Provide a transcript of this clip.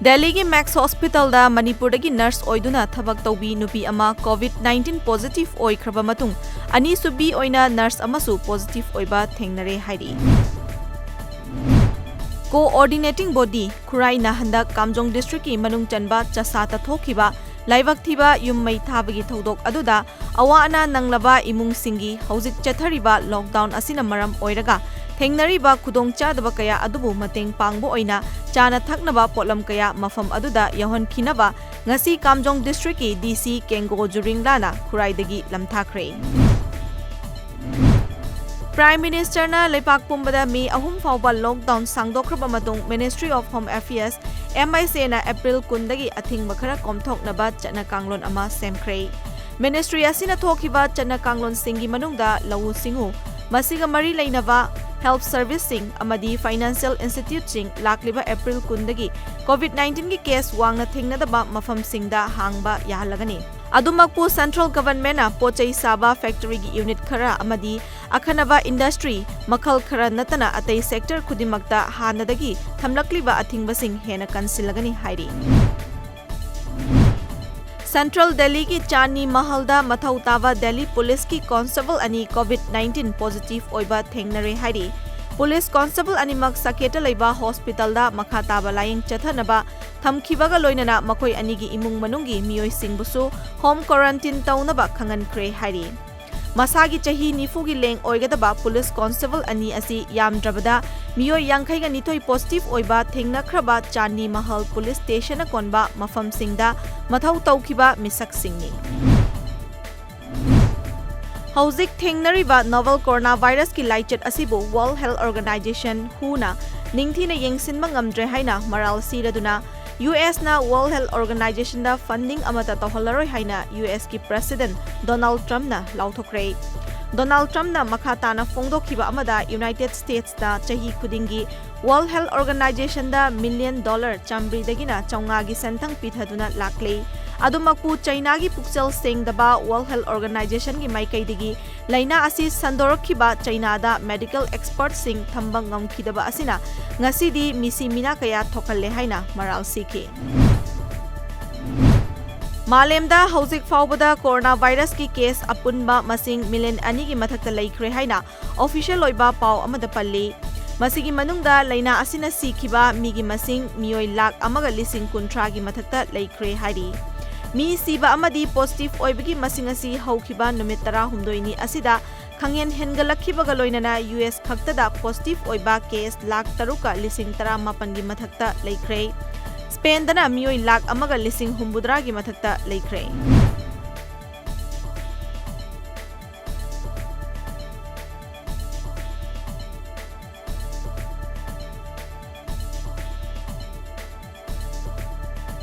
Delhi Max Hospital da Manipuri nurse oiduna thabak tawbi nupi ama COVID-19 positive oikraba matung ani subi oina nurse amasu positive oiba thengnare hairi. Coordinating body Kurai na handak Kamjong district ki manung chanba chasata thokiba laibak thiba yummai thabagi thodok aduda awana nanglaba imung singi hauzik chathariba lockdown asina maram oiraga thengnariba khudongchadaba kaya adubu mateng pangbo oina chana thaknaba potlam kaya mafam aduda yahon khinaba ngasi Kamjong district ki DC Kengo Juringlana Kuraidagi lamthakre. Prime Minister na Lepak Pumbada May ahum fawba lockdown sangdokraba matung Ministry of Home Affairs MIC na April kundagi athing makhara komthoknaba chana kanglon ama semkre. Ministry asina thokiba chana kanglon singi manungda lawu singu masiga mari leinaba health servicing amadi financial institute sing lakliba April kundagi COVID-19 ki case wangna thingnadaba mafam singda hangba yahalagani. Adumakpu Central Government na pochai saba factory gi unit khara amadi akhanaba industry makhal khara natana atai sector khudimakta hanadagi thamlakliba athingbasing hena kansilagani hairi. Central Delhi ki Chani Mahalda mathau taba Delhi Police ki constable ani COVID-19 positive oiba thengnare hairi. Police constable animak saketa leiba hospital da makha taba laying chathanaba thamkhibaga loinana makoi anigi imung manungi mioi singbusu home quarantine taunaba khangan kre hairi. Masagi chahi nifugi leng oigadaba police constable ani asi yamdrabada mioi yangkhaiga nithoi positive oiba thengna khraba Chani Mahal police station a konba mafam singda mathau tawkhiba misak singni. Hauzik thengnariba novel coronavirus ki laichet asibu World Health Organization WHO na ningthina yengsinba ngamdre haina maral siraduna US na World Health Organization da funding amata tawhalaroi haina US ki President Donald Trump na lauthokre. Donald Trump na makhatana fongdokhiba amada United States na chahi khudingi World Health Organization da $1 million chambri dagina chaunga gi sentang pithaduna lakle. Adumakpu China gi pukchel sengdaba World Health Organization gi maikaidigi laina asi sandorokhiba China da medical expert sing thambang ngamkhidaba asina ngasidi misi mina kaya thokalle haina maral siki. Malemda hauzik fawbada coronavirus ki case apunba masing million ani gi mathakta laikre haina official loiba paw amada palli. Masigi manungda laina asina sikhiba migi masing mioi lakh amaga lising kuntra gi mathakta laikre hari. Mi siba amadi positive oibagi masing asi haukiba numit 16 ni asida khangyen hengalakhibaga loinana US khaktada positive oiba case lakh taruka lising 18 gi mathakta laikre. Spain dana mioi lakh amaga lising humbudra gi mathakta laikre.